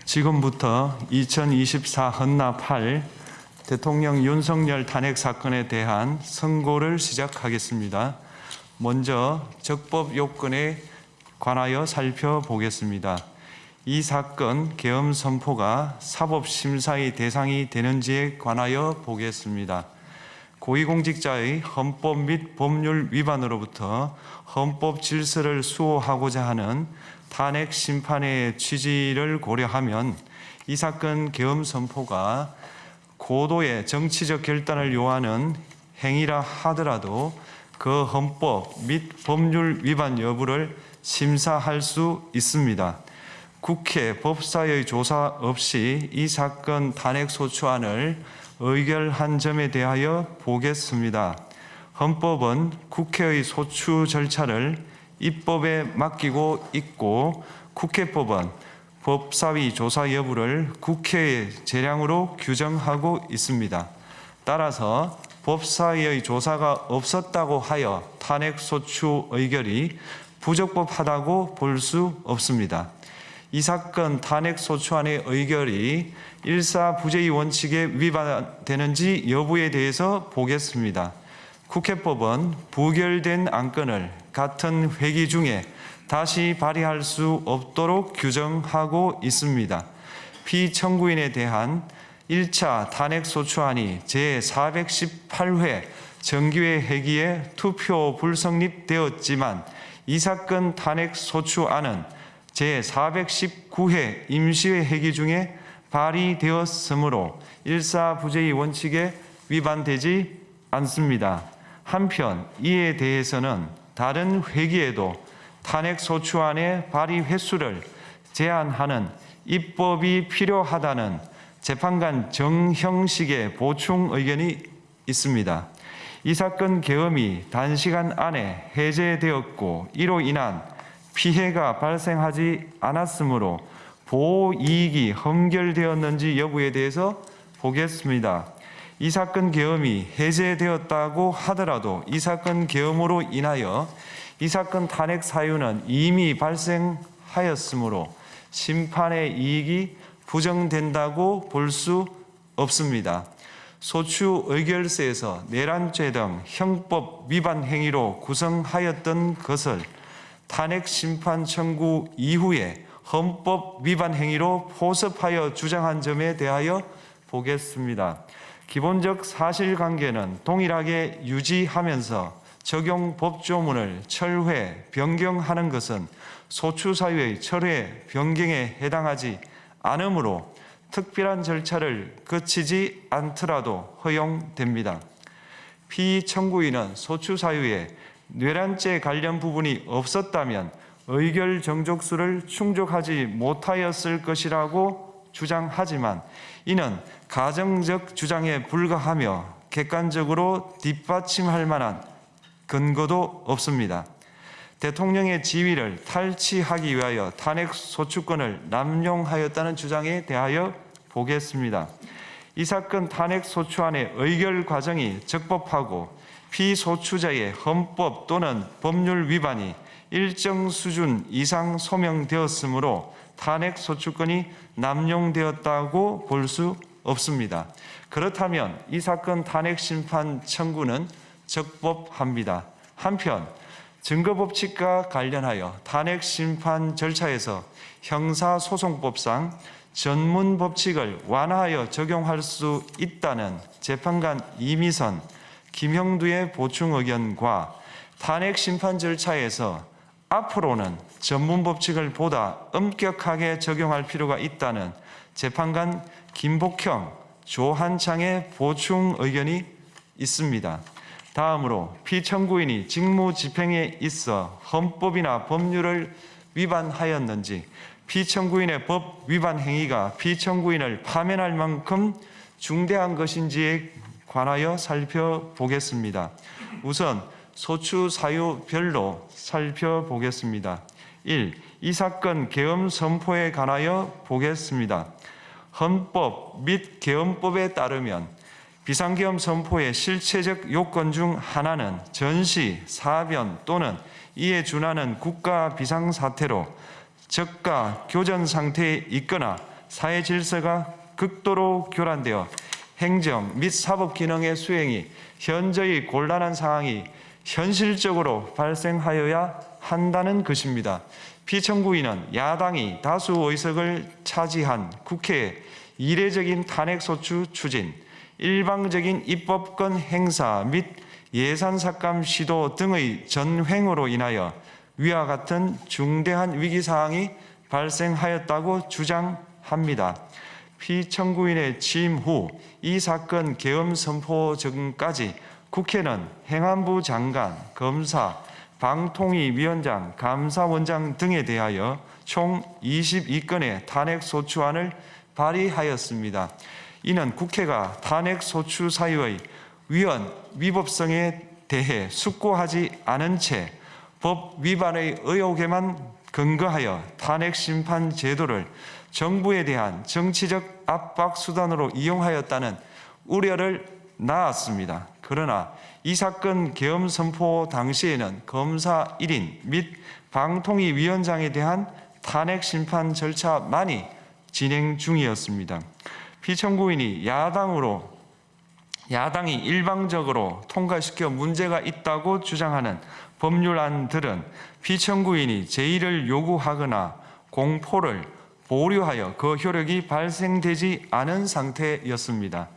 지금부터 2024 헌납 8 대통령 윤석열 탄핵 사건에 대한 선고를 시작하겠습니다. 먼저 적법 요건에 관하여 살펴보겠습니다. 이 사건 계엄 선포가 사법심사의 대상이 되는지에 관하여 보겠습니다. 고위공직자의 헌법 및 법률 위반으로부터 헌법 질서를 수호하고자 하는 탄핵 심판의 취지를 고려하면 이 사건 계엄 선포가 고도의 정치적 결단을 요하는 행위라 하더라도 그 헌법 및 법률 위반 여부를 심사할 수 있습니다. 국회 법사의 조사 없이 이 사건 탄핵 소추안을 의결한 점에 대하여 보겠습니다. 헌법은 국회의 소추 절차를 입법에 맡기고 있고 국회법은 법사위 조사 여부를 국회의 재량으로 규정하고 있습니다. 따라서 법사위의 조사가 없었다고 하여 탄핵 소추 의결이 부적법하다고 볼 수 없습니다. 이 사건 탄핵 소추안의 의결이 일사부재의 원칙에 위반되는지 여부에 대해서 보겠습니다. 국회법은 부결된 안건을 같은 회기 중에 다시 발의할 수 없도록 규정하고 있습니다. 피청구인에 대한 1차 탄핵 소추안이 제418회 정기회 회기에 투표 불성립되었지만 이 사건 탄핵 소추안은 제419회 임시회 회기 중에 발의되었으므로 일사부재의 원칙에 위반되지 않습니다. 한편 이에 대해서는 다른 회기에도 탄핵 소추안의 발의 횟수를 제한하는 입법이 필요하다는 재판관 정형식의 보충 의견이 있습니다. 이 사건 계엄이 단시간 안에 해제되었고 이로 인한 피해가 발생하지 않았으므로 보호 이익이 헌결되었는지 여부에 대해서 보겠습니다. 이 사건 계엄이 해제되었다고 하더라도 이 사건 계엄으로 인하여 이 사건 탄핵 사유는 이미 발생하였으므로 심판의 이익이 부정된다고 볼 수 없습니다. 소추 의결서에서 내란죄 등 형법 위반 행위로 구성하였던 것을 탄핵 심판 청구 이후에 헌법 위반 행위로 포섭하여 주장한 점에 대하여 보겠습니다. 기본적 사실관계는 동일하게 유지하면서 적용 법조문을 철회, 변경하는 것은 소추사유의 철회, 변경에 해당하지 않으므로 특별한 절차를 거치지 않더라도 허용됩니다. 피청구인은 소추사유에 내란죄 관련 부분이 없었다면 의결 정족수를 충족하지 못하였을 것이라고 주장하지만 이는 가정적 주장에 불과하며 객관적으로 뒷받침할 만한 근거도 없습니다. 대통령의 지위를 탈취하기 위하여 탄핵 소추권을 남용하였다는 주장에 대하여 보겠습니다. 이 사건 탄핵 소추안의 의결 과정이 적법하고 피소추자의 헌법 또는 법률 위반이 일정 수준 이상 소명되었으므로 탄핵 소추권이 남용되었다고 볼 수 없습니다. 그렇다면 이 사건 탄핵 심판 청구는 적법합니다. 한편 증거법칙과 관련하여 탄핵 심판 절차에서 형사소송법상 전문 법칙을 완화하여 적용할 수 있다는 재판관 이미선, 김형두의 보충 의견과 탄핵 심판 절차에서 앞으로는 전문 법칙을 보다 엄격하게 적용할 필요가 있다는 재판관 김복형, 조한창의 보충 의견이 있습니다. 다음으로 피청구인이 직무집행에 있어 헌법이나 법률을 위반하였는지 피청구인의 법 위반 행위가 피청구인을 파면할 만큼 중대한 것인지에 관하여 살펴보겠습니다. 우선 소추 사유별로 살펴보겠습니다. 1. 이 사건 계엄 선포에 관하여 보겠습니다. 헌법 및 계엄법에 따르면 비상계엄 선포의 실체적 요건 중 하나는 전시, 사변 또는 이에 준하는 국가 비상사태로 저가 교전 상태에 있거나 사회 질서가 극도로 교란되어 행정 및 사법 기능의 수행이 현저히 곤란한 상황이 현실적으로 발생하여야 한다는 것입니다. 피청구인은 야당이 다수 의석을 차지한 국회의 이례적인 탄핵소추 추진, 일방적인 입법권 행사 및 예산 삭감 시도 등의 전횡으로 인하여 위와 같은 중대한 위기사항이 발생하였다고 주장합니다. 피청구인의 취임 후 이 사건 계엄 선포 전까지 국회는 행안부 장관, 검사, 방통위위원장, 감사원장 등에 대하여 총 22건의 탄핵소추안을 발의하였습니다. 이는 국회가 탄핵소추 사유의 위헌위법성에 대해 숙고하지 않은 채 법 위반의 의혹에만 근거하여 탄핵심판 제도를 정부에 대한 정치적 압박 수단으로 이용하였다는 우려를 낳았습니다. 그러나 이 사건 계엄 선포 당시에는 검사 1인 및 방통위위원장에 대한 탄핵 심판 절차만이 진행 중이었습니다. 피청구인이 야당이 일방적으로 통과시켜 문제가 있다고 주장하는 법률안들은 피청구인이 제의를 요구하거나 공포를 보류하여 그 효력이 발생되지 않은 상태였습니다.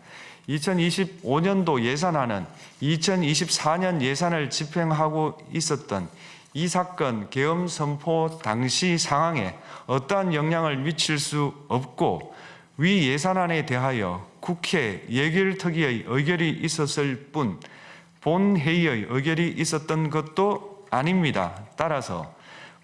2025년도 예산안은 2024년 예산을 집행하고 있었던 이 사건 계엄 선포 당시 상황에 어떠한 영향을 미칠 수 없고 위 예산안에 대하여 국회 예결특위의 의결이 있었을 뿐 본회의의 의결이 있었던 것도 아닙니다. 따라서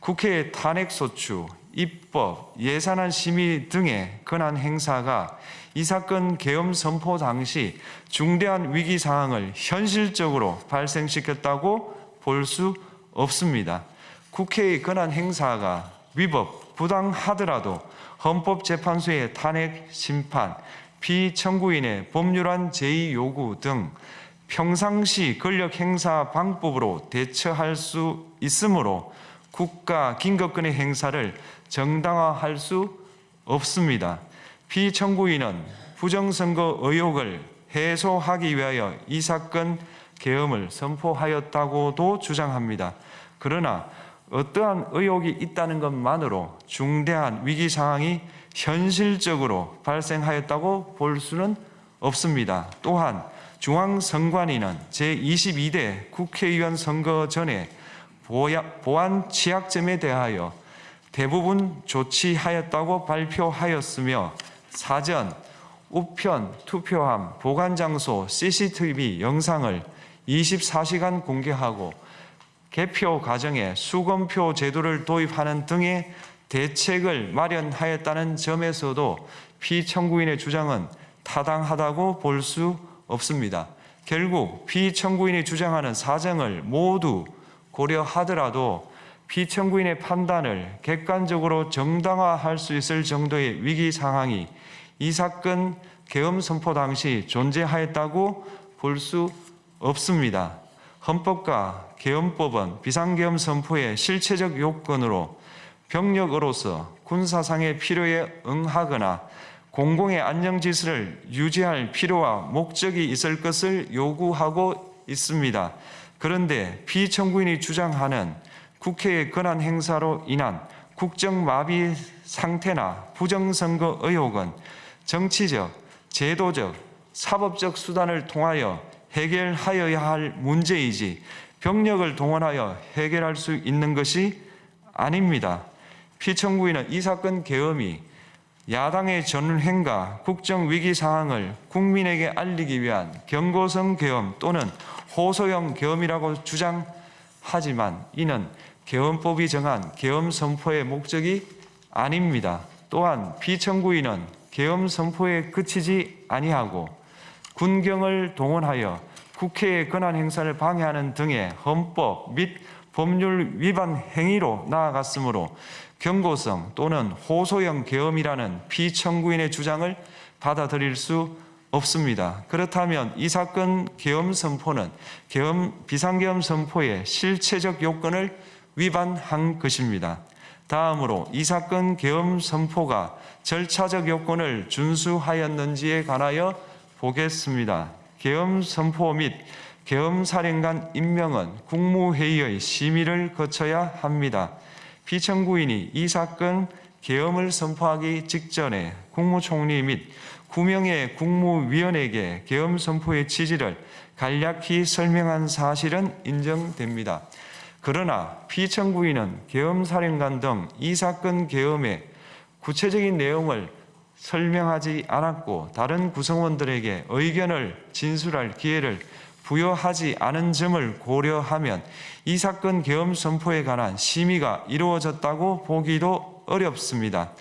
국회의 탄핵소추, 입법, 예산안 심의 등의 권한 행사가 이 사건 계엄 선포 당시 중대한 위기 상황을 현실적으로 발생시켰다고 볼 수 없습니다. 국회의 권한 행사가 위법, 부당하더라도 헌법재판소의 탄핵 심판, 피청구인의 법률안 제의 요구 등 평상시 권력 행사 방법으로 대처할 수 있으므로 국가 긴급권의 행사를 정당화할 수 없습니다. 피청구인은 부정선거 의혹을 해소하기 위하여 이 사건 계엄을 선포하였다고도 주장합니다. 그러나 어떠한 의혹이 있다는 것만으로 중대한 위기 상황이 현실적으로 발생하였다고 볼 수는 없습니다. 또한 중앙선관위는 제22대 국회의원 선거 전에 보안 취약점에 대하여 대부분 조치하였다고 발표하였으며 사전, 우편, 투표함, 보관장소, CCTV 영상을 24시간 공개하고 개표 과정에 수검표 제도를 도입하는 등의 대책을 마련하였다는 점에서도 피청구인의 주장은 타당하다고 볼 수 없습니다. 결국 피청구인이 주장하는 사정을 모두 고려하더라도 피청구인의 판단을 객관적으로 정당화할 수 있을 정도의 위기 상황이 이 사건 계엄 선포 당시 존재하였다고 볼 수 없습니다. 헌법과 계엄법은 비상계엄 선포의 실체적 요건으로 병력으로서 군사상의 필요에 응하거나 공공의 안녕 질서를 유지할 필요와 목적이 있을 것을 요구하고 있습니다. 그런데 피청구인이 주장하는 국회의 권한 행사로 인한 국정마비 상태나 부정선거 의혹은 정치적, 제도적, 사법적 수단을 통하여 해결하여야 할 문제이지 병력을 동원하여 해결할 수 있는 것이 아닙니다. 피청구인은 이 사건 계엄이 야당의 전횡과 국정위기 상황을 국민에게 알리기 위한 경고성 계엄 또는 호소형 계엄이라고 주장하지만 이는 계엄법이 정한 계엄 선포의 목적이 아닙니다. 또한 피청구인은 계엄 선포에 그치지 아니하고 군경을 동원하여 국회의 권한 행사를 방해하는 등의 헌법 및 법률 위반 행위로 나아갔으므로 경고성 또는 호소형 계엄이라는 피청구인의 주장을 받아들일 수 없습니다. 그렇다면 이 사건 계엄 선포는 비상계엄 선포의 실체적 요건을 위반한 것입니다. 다음으로 이 사건 계엄 선포가 절차적 요건을 준수하였는지에 관하여 보겠습니다. 계엄 선포 및 계엄 사령관 임명은 국무회의의 심의를 거쳐야 합니다. 피청구인이 이 사건 계엄을 선포하기 직전에 국무총리 및 9명의 국무위원에게 계엄 선포의 취지를 간략히 설명한 사실은 인정됩니다. 그러나 피청구인은 계엄사령관 등 이 사건 계엄의 구체적인 내용을 설명하지 않았고 다른 구성원들에게 의견을 진술할 기회를 부여하지 않은 점을 고려하면 이 사건 계엄 선포에 관한 심의가 이루어졌다고 보기도 어렵습니다.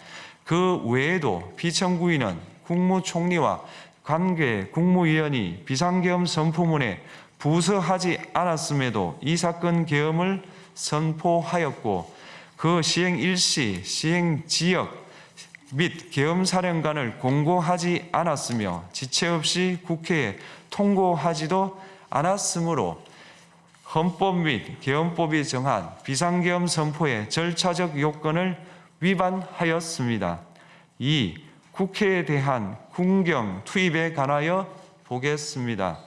그 외에도 피청구인은 국무총리와 관계 국무위원이 비상계엄 선포문에 부서하지 않았음에도 이 사건 계엄을 선포하였고 그 시행 일시, 시행 지역 및 계엄사령관을 공고하지 않았으며 지체 없이 국회에 통고하지도 않았으므로 헌법 및 계엄법이 정한 비상계엄 선포의 절차적 요건을 위반하였습니다. 2. 국회에 대한 군경 투입에 관하여 보겠습니다.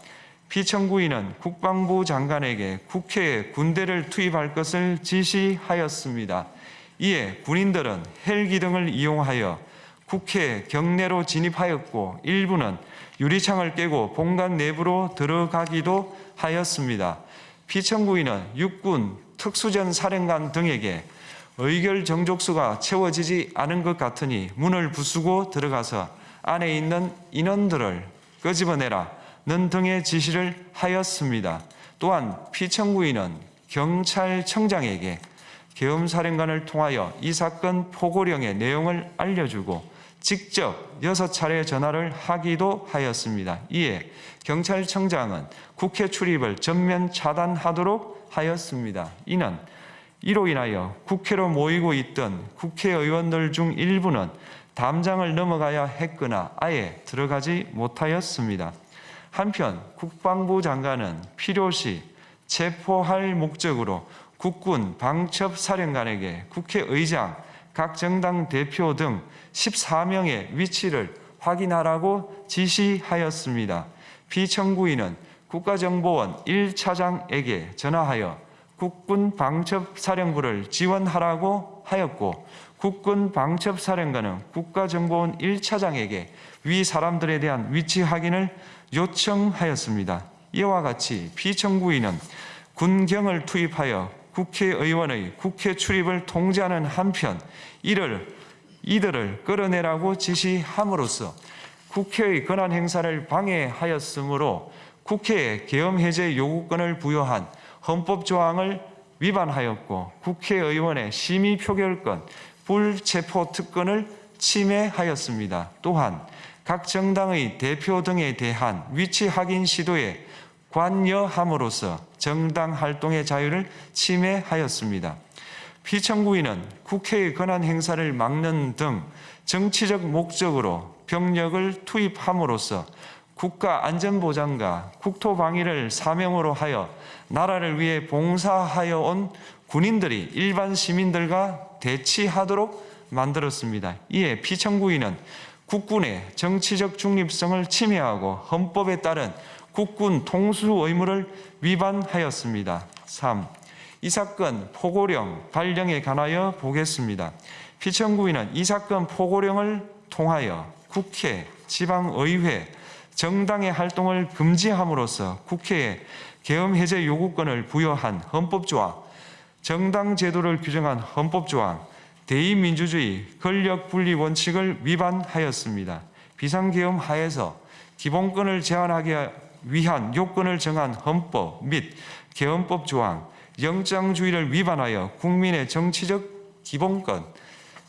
피청구인은 국방부 장관에게 국회에 군대를 투입할 것을 지시하였습니다. 이에 군인들은 헬기 등을 이용하여 국회 경내로 진입하였고 일부는 유리창을 깨고 본관 내부로 들어가기도 하였습니다. 피청구인은 육군 특수전 사령관 등에게 의결 정족수가 채워지지 않은 것 같으니 문을 부수고 들어가서 안에 있는 인원들을 끄집어내라는 등의 지시를 하였습니다. 또한 피청구인은 경찰청장에게 계엄사령관을 통하여 이 사건 포고령의 내용을 알려주고 직접 6차례 전화를 하기도 하였습니다. 이에 경찰청장은 국회 출입을 전면 차단하도록 하였습니다. 이로 인하여 국회로 모이고 있던 국회의원들 중 일부는 담장을 넘어가야 했거나 아예 들어가지 못하였습니다. 한편 국방부 장관은 필요시 체포할 목적으로 국군 방첩사령관에게 국회의장, 각 정당 대표 등 14명의 위치를 확인하라고 지시하였습니다. 피청구인은 국가정보원 1차장에게 전화하여 국군 방첩사령부를 지원하라고 하였고 국군 방첩사령관은 국가정보원 1차장에게 위 사람들에 대한 위치 확인을 요청하였습니다. 이와 같이 피청구인은 군경을 투입하여 국회의원의 국회 출입을 통제하는 한편 이들을 끌어내라고 지시함으로써 국회의 권한 행사를 방해하였으므로 국회에 계엄 해제 요구권을 부여한 헌법 조항을 위반하였고 국회의원의 심의 표결권, 불체포 특권을 침해하였습니다. 또한 각 정당의 대표 등에 대한 위치 확인 시도에 관여함으로써 정당 활동의 자유를 침해하였습니다. 피청구인은 국회의 권한 행사를 막는 등 정치적 목적으로 병력을 투입함으로써 국가 안전보장과 국토방위를 사명으로 하여 나라를 위해 봉사하여 온 군인들이 일반 시민들과 대치하도록 만들었습니다. 이에 피청구인은 국군의 정치적 중립성을 침해하고 헌법에 따른 국군 통수 의무를 위반하였습니다. 3. 이 사건 포고령 발령에 관하여 보겠습니다. 피청구인은 이 사건 포고령을 통하여 국회, 지방의회, 정당의 활동을 금지함으로써 국회에 계엄 해제 요구권을 부여한 헌법조항, 정당 제도를 규정한 헌법조항, 대의민주주의 권력분리 원칙을 위반하였습니다. 비상계엄 하에서 기본권을 제한하기 위한 요건을 정한 헌법 및 계엄법 조항, 영장주의를 위반하여 국민의 정치적 기본권,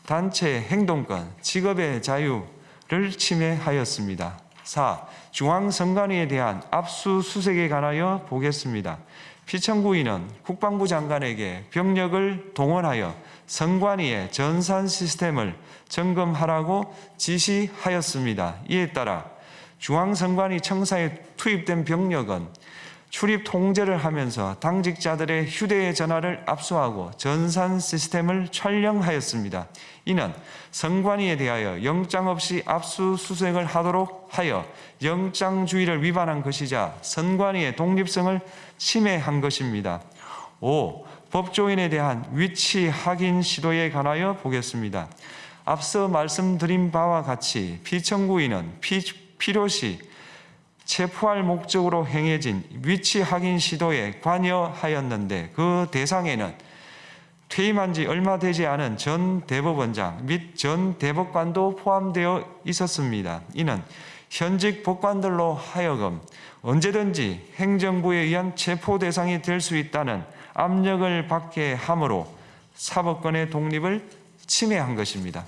단체 행동권, 직업의 자유를 침해하였습니다. 4. 중앙선관위에 대한 압수수색에 관하여 보겠습니다. 피청구인은 국방부 장관에게 병력을 동원하여 선관위의 전산 시스템을 점검하라고 지시하였습니다. 이에 따라 중앙선관위 청사에 투입된 병력은 출입 통제를 하면서 당직자들의 휴대전화를 압수하고 전산 시스템을 촬영하였습니다. 이는 선관위에 대하여 영장 없이 압수수색을 하도록 하여 영장주의를 위반한 것이자 선관위의 독립성을 침해한 것입니다. 5. 법조인에 대한 위치 확인 시도에 관하여 보겠습니다. 앞서 말씀드린 바와 같이 피청구인은 필요시 체포할 목적으로 행해진 위치 확인 시도에 관여하였는데 그 대상에는 퇴임한 지 얼마 되지 않은 전 대법원장 및 전 대법관도 포함되어 있었습니다. 이는 현직 법관들로 하여금 언제든지 행정부에 의한 체포 대상이 될 수 있다는 압력을 받게 함으로 사법권의 독립을 침해한 것입니다.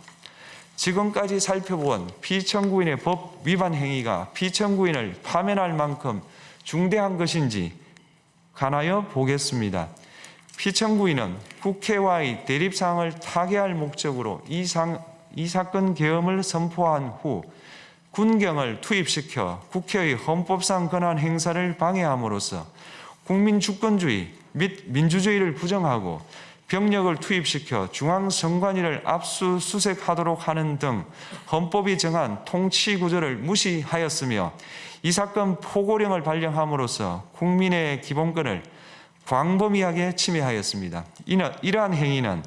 지금까지 살펴본 피청구인의 법 위반 행위가 피청구인을 파면할 만큼 중대한 것인지 관하여 보겠습니다. 피청구인은 국회와의 대립사항을 타개할 목적으로 이 사건 계엄을 선포한 후 군경을 투입시켜 국회의 헌법상 권한 행사를 방해함으로써 국민 주권주의 및 민주주의를 부정하고 병력을 투입시켜 중앙선관위를 압수수색하도록 하는 등 헌법이 정한 통치구조를 무시하였으며 이 사건 포고령을 발령함으로써 국민의 기본권을 광범위하게 침해하였습니다. 이러한 행위는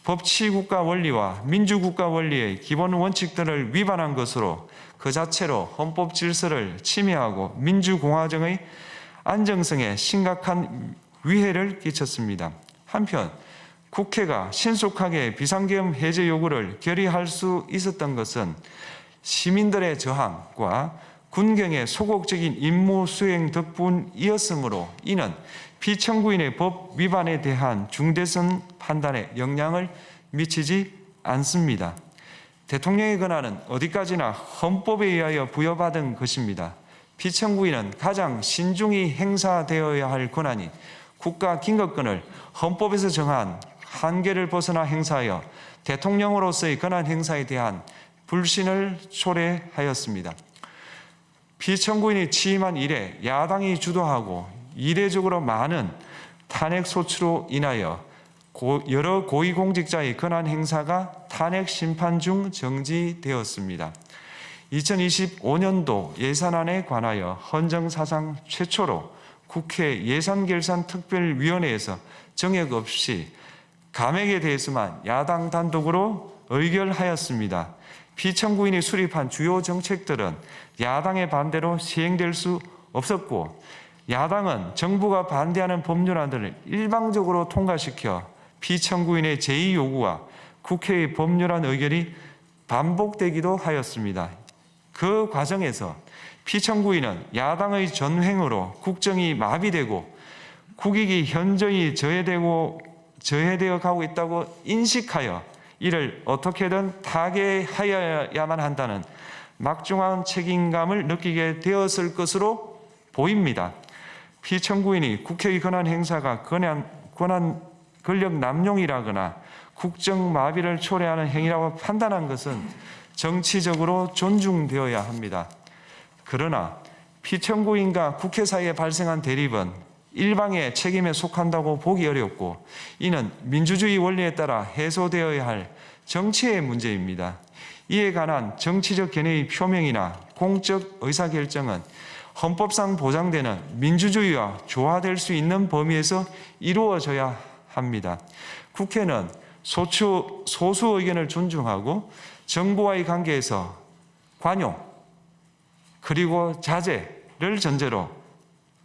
법치국가 원리와 민주국가 원리의 기본 원칙들을 위반한 것으로 그 자체로 헌법 질서를 침해하고 민주공화정의 안정성에 심각한 위해를 끼쳤습니다. 한편 국회가 신속하게 비상계엄 해제 요구를 결의할 수 있었던 것은 시민들의 저항과 군경의 소극적인 임무 수행 덕분이었으므로 이는 피청구인의 법 위반에 대한 중대성 판단에 영향을 미치지 않습니다. 대통령의 권한은 어디까지나 헌법에 의하여 부여받은 것입니다. 피청구인은 가장 신중히 행사되어야 할 권한인 국가 긴급권을 헌법에서 정한 한계를 벗어나 행사하여 대통령으로서의 권한 행사에 대한 불신을 초래하였습니다. 피청구인이 취임한 이래 야당이 주도하고 이례적으로 많은 탄핵 소추로 인하여 여러 고위공직자의 권한 행사가 탄핵 심판 중 정지되었습니다. 2025년도 예산안에 관하여 헌정사상 최초로 국회 예산결산특별위원회에서 정액 없이 감액에 대해서만 야당 단독으로 의결하였습니다. 피청구인이 수립한 주요 정책들은 야당의 반대로 시행될 수 없었고 야당은 정부가 반대하는 법률안들을 일방적으로 통과시켜 피청구인의 제의 요구와 국회의 법률안 의결이 반복되기도 하였습니다. 그 과정에서 피청구인은 야당의 전횡으로 국정이 마비되고 국익이 현저히 저해되어 가고 있다고 인식하여 이를 어떻게든 타개하여야만 한다는 막중한 책임감을 느끼게 되었을 것으로 보입니다. 피청구인이 국회의 권한 행사가 권력 남용이라거나 국정 마비를 초래하는 행위라고 판단한 것은 정치적으로 존중되어야 합니다. 그러나 피청구인과 국회 사이에 발생한 대립은 일방의 책임에 속한다고 보기 어렵고 이는 민주주의 원리에 따라 해소되어야 할 정치의 문제입니다. 이에 관한 정치적 견해의 표명이나 공적 의사결정은 헌법상 보장되는 민주주의와 조화될 수 있는 범위에서 이루어져야 합니다. 국회는 소수 의견을 존중하고 정부와의 관계에서 관용 그리고 자제를 전제로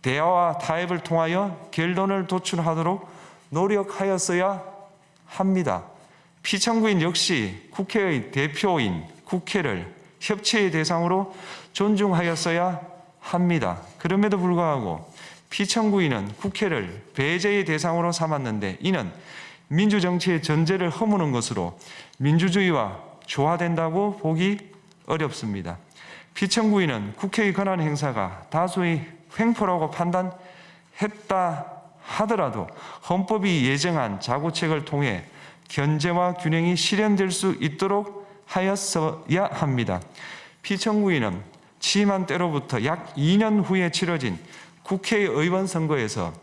대화와 타협을 통하여 결론을 도출하도록 노력하였어야 합니다. 피청구인 역시 국회의 대표인 국회를 협치의 대상으로 존중하였어야 합니다. 그럼에도 불구하고 피청구인은 국회를 배제의 대상으로 삼았는데 이는 민주정치의 전제를 허무는 것으로 민주주의와 조화된다고 보기 어렵습니다. 피청구인은 국회의 권한 행사가 다수의 횡포라고 판단했다 하더라도 헌법이 예정한 자구책을 통해 견제와 균형이 실현될 수 있도록 하였어야 합니다. 피청구인은 취임한 때로부터 약 2년 후에 치러진 국회의원 선거에서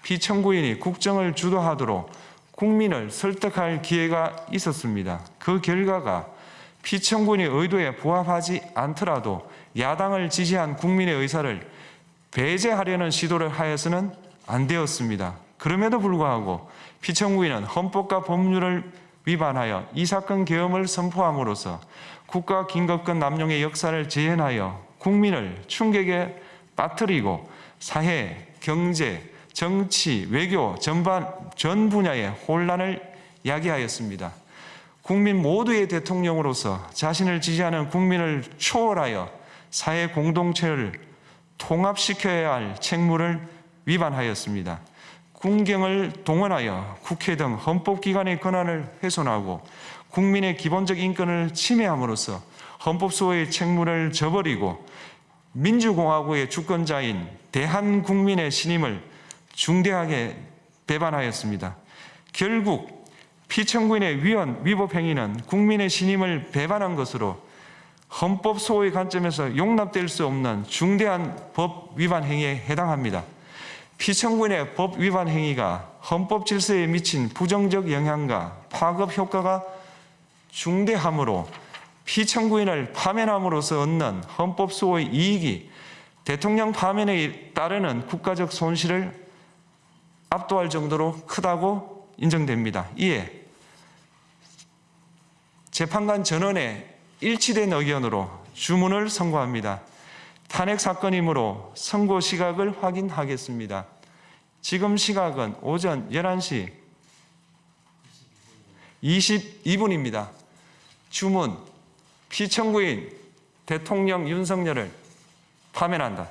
피청구인이 국정을 주도하도록 국민을 설득할 기회가 있었습니다. 그 결과가 피청구인의 의도에 부합하지 않더라도 야당을 지지한 국민의 의사를 배제하려는 시도를 하여서는 안 되었습니다. 그럼에도 불구하고 피청구인은 헌법과 법률을 위반하여 이 사건 계엄을 선포함으로써 국가 긴급권 남용의 역사를 재현하여 국민을 충격에 빠뜨리고 사회, 경제, 정치, 외교 전 분야의 혼란을 야기하였습니다. 국민 모두의 대통령으로서 자신을 지지하는 국민을 초월하여 사회 공동체를 통합시켜야 할 책무를 위반하였습니다. 군경을 동원하여 국회 등 헌법기관의 권한을 훼손하고 국민의 기본적 인권을 침해함으로써 헌법소의 책무를 저버리고 민주공화국의 주권자인 대한국민의 신임을 중대하게 배반하였습니다. 결국 피청구인의 위법 행위는 국민의 신임을 배반한 것으로 헌법소의 관점에서 용납될 수 없는 중대한 법 위반 행위에 해당합니다. 피청구인의 법 위반 행위가 헌법 질서에 미친 부정적 영향과 파급 효과가 중대하므로 피청구인을 파면함으로써 얻는 헌법소의 이익이 대통령 파면에 따르는 국가적 손실을 압도할 정도로 크다고 인정됩니다. 이에 재판관 전원의 일치된 의견으로 주문을 선고합니다. 탄핵 사건이므로 선고 시각을 확인하겠습니다. 지금 시각은 오전 11시 22분입니다. 주문, 피청구인 대통령 윤석열을 파면한다.